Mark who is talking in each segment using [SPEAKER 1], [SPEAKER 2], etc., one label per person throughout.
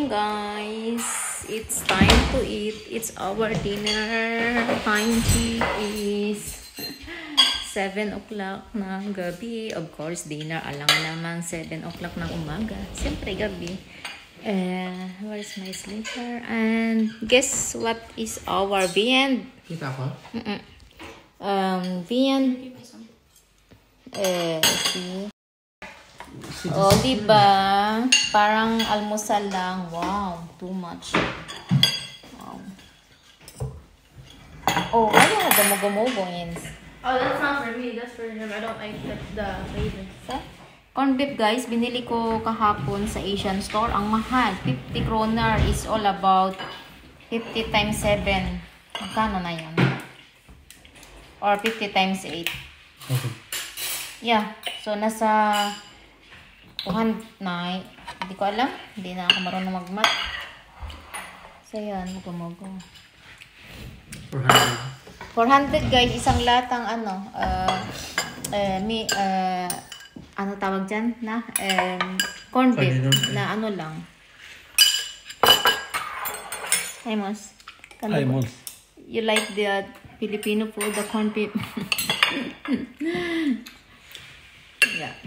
[SPEAKER 1] morning, guys. It's time to eat. It's our dinner. Time is 7 o'clock ng gabi. Of course, dinner. Alangan naman 7 o'clock ng umaga. Siyempre, gabi. Where's my sleeper? And guess what is our viand?
[SPEAKER 2] Kita ko?
[SPEAKER 1] Viand. Oh, diba? Parang almusal lang. Wow, too much. Wow. Oh, why do you have the mogo-mogo in?
[SPEAKER 3] Oh, that's not for me. That's for him. I don't like the flavor.
[SPEAKER 1] So, corned beef, guys, binili ko kahapon sa Asian store. Ang mahal, 50 kroner is all about 50 times 7. Magkano na yan? Or 50 times 8.
[SPEAKER 2] Okay. Yeah.
[SPEAKER 1] So, nasa 200 na. Hindi ko alam. Hindi na ako marunong mag-mat. So, yan. Mogo-mogo. 400, guys. Isang latang ano. Ano tawag dyan? Na? Corned beef. Na ano lang. Hey, Mos.
[SPEAKER 2] Hi, Mos.
[SPEAKER 1] You like the Filipino food, the corned beef? Yeah.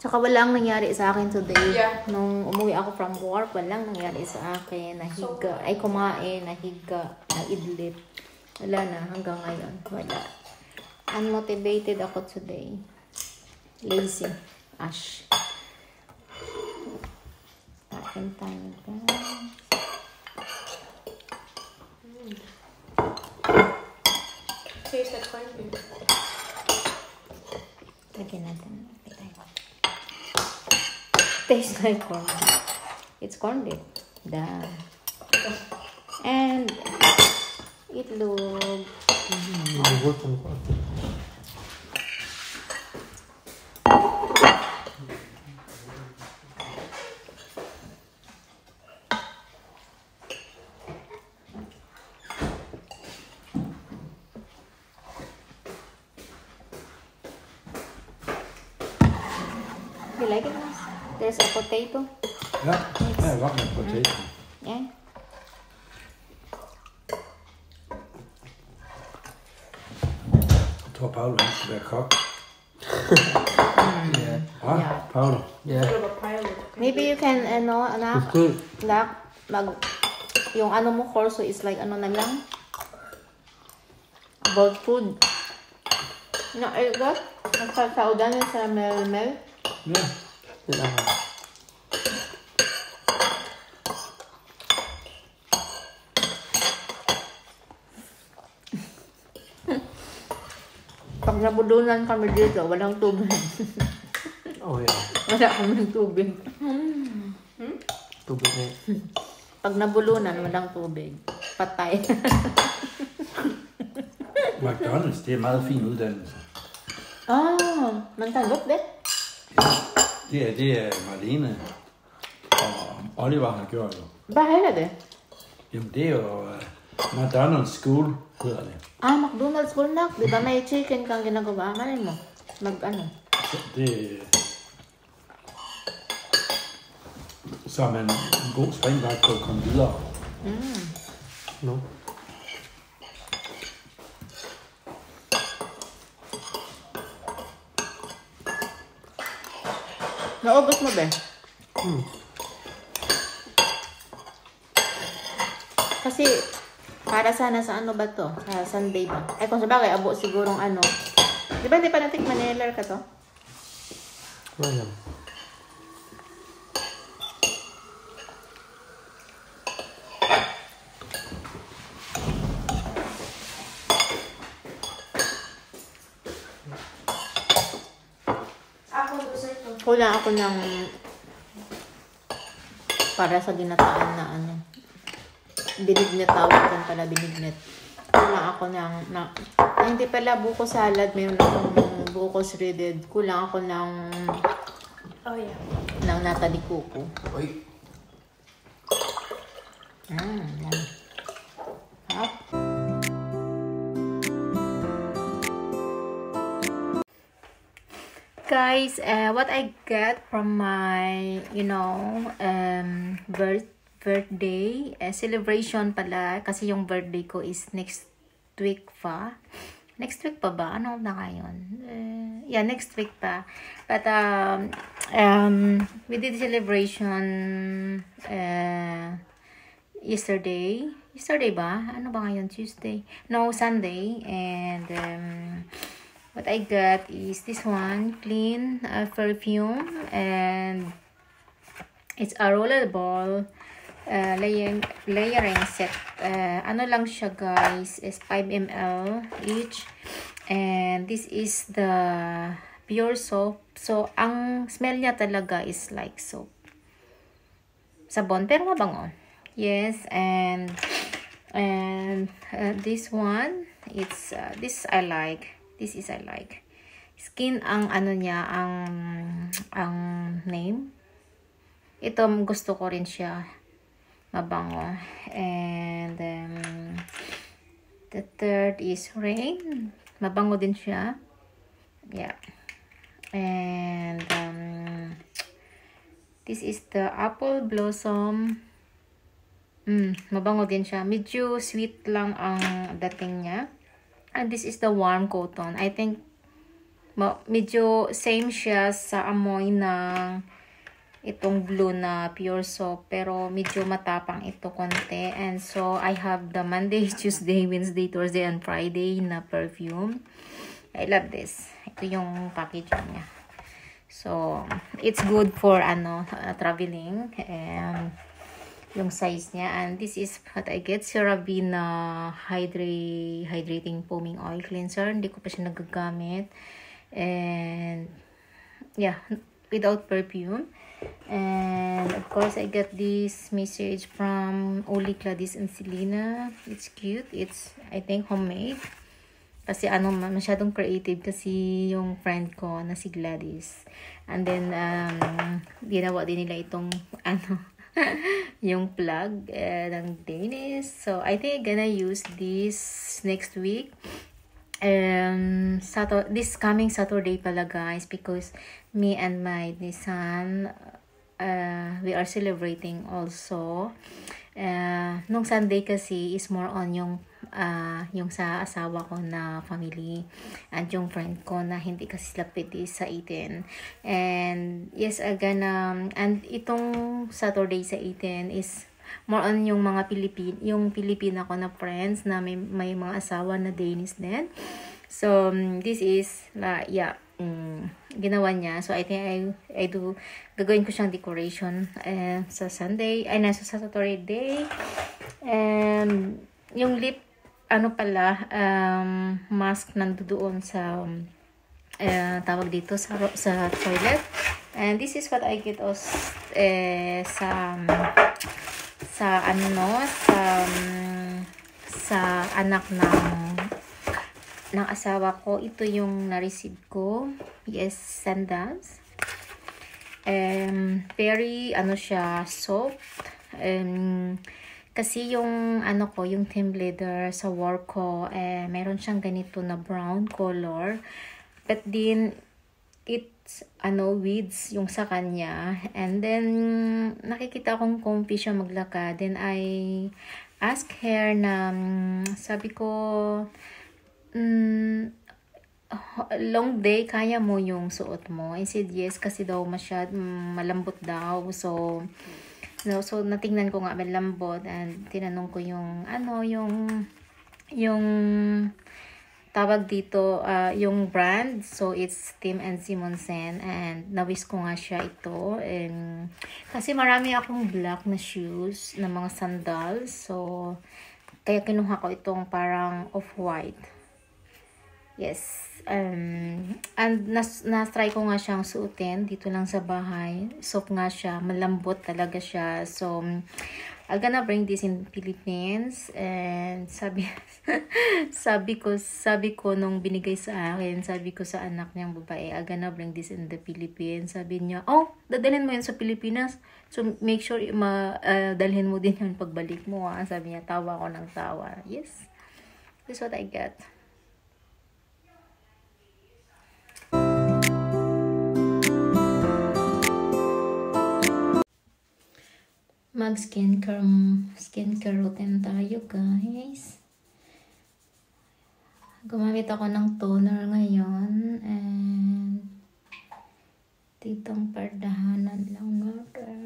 [SPEAKER 1] Tsaka walang nangyari sa akin today.
[SPEAKER 3] Yeah.
[SPEAKER 1] Nung umuwi ako from work, walang nangyari sa akin. Nahiga. Ay, kumain. Nahiga. Naidlip. Wala na. Hanggang ngayon. Wala. Unmotivated ako today. Lazy. Ash. Kain tayo, guys.
[SPEAKER 3] Tastes like corned beef.
[SPEAKER 1] Lagyan natin. Tastes like corned beef. It's corned beef. Duh. And itlog. You like it? There's a potato.
[SPEAKER 2] Ja, jeg godt med potato.
[SPEAKER 1] Yeah.
[SPEAKER 2] Jeg tror, Paolo han skal være kok.
[SPEAKER 1] Yeah.
[SPEAKER 2] Paolo?
[SPEAKER 3] What about pilot?
[SPEAKER 1] Maybe you can, anak, yung ano mo course is like ano na lang? About food. No, what? Nagsasaudan yun sa mel-mel?
[SPEAKER 2] Ja.
[SPEAKER 1] Pag nabulunan kami dito, walang tubig.
[SPEAKER 2] Oh ja.
[SPEAKER 1] Wala kaming tubig.
[SPEAKER 2] Tubig na.
[SPEAKER 1] Pag nabulunan, walang tubig. Patay.
[SPEAKER 2] McDonald's, det er meget fin uddannelse.
[SPEAKER 1] Man tanggap det.
[SPEAKER 2] Det er Marlene og Oliver har gjort jo.
[SPEAKER 1] Hvad er det?
[SPEAKER 2] Jamen det er jo McDonald's School, hedder det.
[SPEAKER 1] McDonald's school na. Di ba may chicken kang ginagawa? Malay mo.
[SPEAKER 2] Så er man en god springvagt på at komme videre. No.
[SPEAKER 1] Naubos mo ba? Kasi, para sana sa ano ba to? Sa Sunday ba? Ay, kung sabagay, abo sigurong ano. Di ba hindi pa natikman niler ka to?
[SPEAKER 2] Wala.
[SPEAKER 1] Kulang ako ng para sa ginataan na ano. Binignet tawag din pala, binignet. Kulang ako ng hindi pala buko salad, mayroon akong buko shredded. Kulang ako ng ng nata de coco.
[SPEAKER 2] Oi.
[SPEAKER 1] Yan. Hap. guys, what I get from my, birthday celebration pala, kasi yung birthday ko is next week pa. Next week pa ba? Ano na ngayon? Yeah, next week pa. But, we did celebration yesterday. Yesterday ba? Ano ba ngayon? Tuesday? No, Sunday. And, what I got is this one, clean perfume. And, it's a rollerball layering set. Ano lang siya guys, is 5 ml each. And this is the pure soap. So, ang smell niya talaga is like soap. Sabon, pero mabango. Yes, and this one, it's this I like. This is I like. Skin ang ano niya, ang name. Ito gusto ko rin siya. Mabango. And the third is Rain. Mabango din siya. Yeah. And this is the Apple Blossom. Mabango din siya. Medyo sweet lang ang dating niya. And this is the Warm Cotton. I think medyo same siya sa amoy ng itong blue na pure soap, pero medyo matapang ito konti. And so I have the Monday, Tuesday, Wednesday, Thursday, and Friday na perfume. I love this. Ito yung packaging niya. So it's good for traveling, and yung size niya. And this is what I get, CeraVe na hydrating foaming oil cleanser. Hindi ko pa siya nagagamit. And yeah, without perfume. And of course I got this message from Oli, Gladys, and Selena. It's cute. It's, I think, homemade. Kasi masyadong creative kasi yung friend ko na si Gladys. And then ginawa din nila itong yung plug ng Danish. So I think I'm gonna use this next week. This coming Saturday pala guys, because me and my son, we are celebrating also. Nung Sunday kasi is more on yung sa asawa ko na family and yung friend ko na hindi kasi sila pwede sa 18. And yes, and itong Saturday sa 18 is more on yung mga Pilipina ko na friends na may mga asawa na Danish din. So this is ginawa niya. So I think gagawin ko siyang decoration sa Sunday, sa Saturday. And yung lip mask nandoon sa tawag dito sa toilet. And this is what I get sa anak ng asawa ko. Ito yung na-receive ko. Yes, sandals. Very siya, soft. Kasi yung yung team leader sa work ko, meron siyang ganito na brown color. But then it's weeds yung sa kanya. And then nakikita kong comfy siya maglakad. Then I ask her na sabi ko, long day, kaya mo yung suot mo? I said yes, kasi daw malambot daw. So natingnan ko nga malambot, and tinanong ko yung tawag dito, yung brand. So it's Tim and Simonsen, and nawis ko nga siya ito. And kasi marami akong black na shoes, na mga sandals. So kaya kinuha ko itong parang off-white. Yes. And na-try ko nga siyang suotin dito lang sa bahay. Soft nga siya, malambot talaga siya. So I'm gonna bring this in Philippines. And sabi ko nung binigay sa akin, sabi ko sa anak niyang babae, I'm gonna bring this in the Philippines. Sabi niya, dadalhin mo yun sa Pilipinas. So make sure dalhin mo din yun pagbalik mo. Sabi niya, tawa ko ng tawa. Yes. This is what I got. mag skincare routine tayo, guys. Gumamit ako ng toner ngayon and ditong pardahanan lang natin.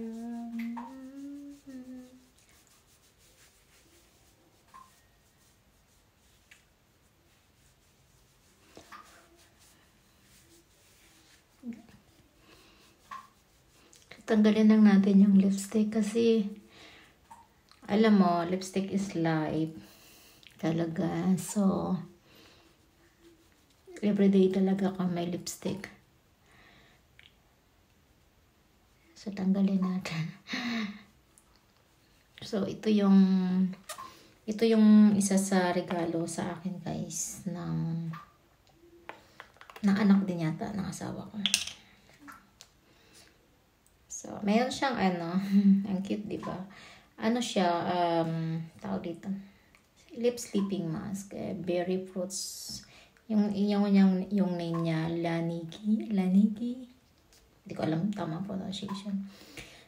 [SPEAKER 1] Tanggalin lang natin yung lipstick kasi alam mo, lipstick is life talaga. So, everyday talaga ka may lipstick. So, tanggalin natin. So, ito yung isa sa regalo sa akin, guys, ng anak din yata ng asawa ko. So, mayroon siyang ang cute, di ba? Ano siya, tawag dito, lip sleeping mask, berry fruits, yung name niya, Lanigi, hindi ko alam tama pronunciation.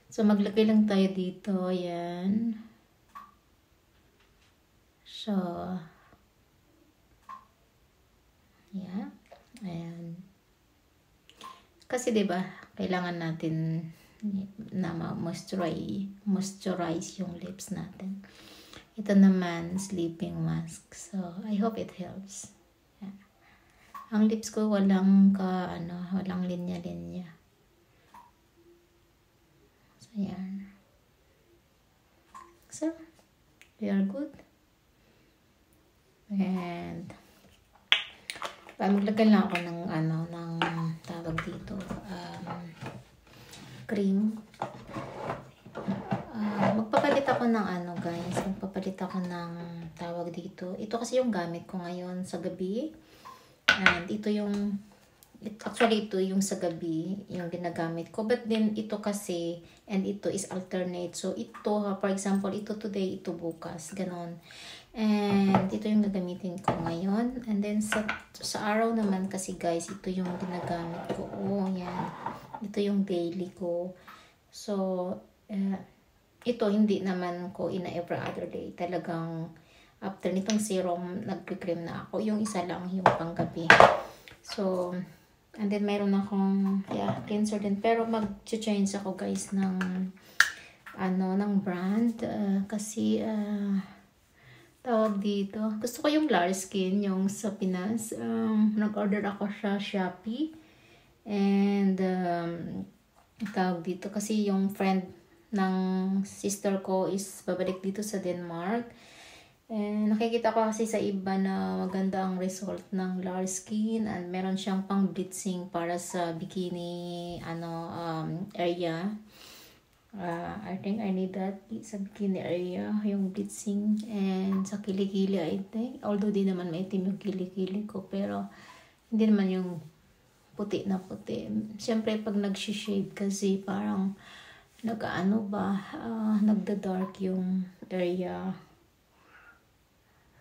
[SPEAKER 1] So, maglagay lang tayo dito, yan. So, yeah, ayan. Kasi, di ba, kailangan natin na moisturize yung lips natin. Ito naman, sleeping mask. So, I hope it helps. Yeah. Ang lips ko walang linya-linya. So, yan. So, we are good. And, maglagay lang ako ng tawag dito, cream. Magpapalit ako ng guys. Magpapalit ako ng tawag dito. Ito kasi yung gamit ko ngayon sa gabi. And ito yung sa gabi, yung ginagamit ko. But then, ito kasi, and ito is alternate. So, ito, for example, ito today, ito bukas. Ganon. And ito yung gagamitin ko ngayon. And then, sa araw naman kasi, guys, ito yung ginagamit ko. Oh, yan. Ito yung daily ko. So, ito hindi naman ko every other day. Talagang after nitong serum, nagkikream na ako. Yung isa lang, yung panggabi. So, and then mayroon akong, cleanser din. Pero mag-change ako, guys, ng brand. Kasi, tawag dito. Gusto ko yung Larskin, yung sa Pinas. Nag-order ako sa Shopee. And, tawag dito kasi yung friend ng sister ko is babalik dito sa Denmark. And nakikita ko kasi sa iba na maganda ang result ng Larskin and meron siyang pang blitzing para sa bikini area. I think I need that sa bikini area, yung blitzing, and sa kilikili I think. Although di naman maitim yung kilikili ko, pero hindi naman yung puti na puti. Siyempre, pag nag-shade kasi parang nagda-dark yung area.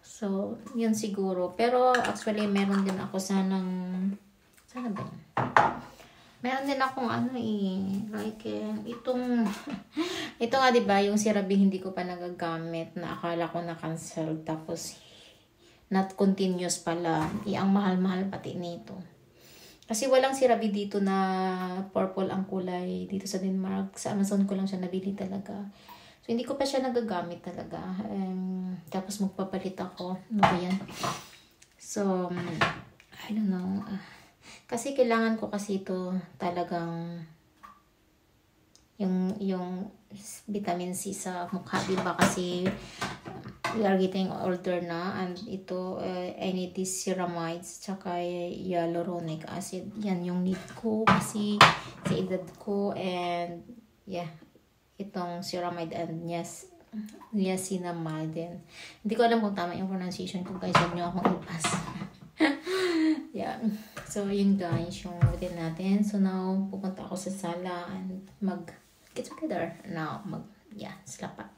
[SPEAKER 1] So, yun siguro. Pero, actually, meron din ako sana ba yun? Meron din akong ito nga, diba, yung CeraVe hindi ko pa nagagamit na akala ko na-cancel. Tapos, not continuous pala. Ang mahal-mahal pati nito. Kasi walang CeraVe dito na purple ang kulay dito sa Denmark. Sa Amazon ko lang siya nabili talaga. So, hindi ko pa siya nagagamit talaga. Tapos magpapalit ako. Ano ba yan? So, I don't know. Kasi kailangan ko kasi ito talagang yung vitamin C sa mukha. Diba? Kasi we are getting older na, and ito I need this ceramides tsaka hyaluronic acid. Yan yung need ko kasi sa edad ko, and itong ceramide and niacinamide din. Hindi ko alam kung tama yung pronunciation ko, guys. Huwag nyo akong ipas. So yun, guys, yung routine natin. So now pupunta ako sa sala and get together now.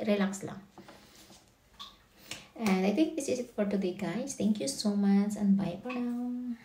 [SPEAKER 1] Relax lang. And I think this is it for today, guys. Thank you so much and bye for now.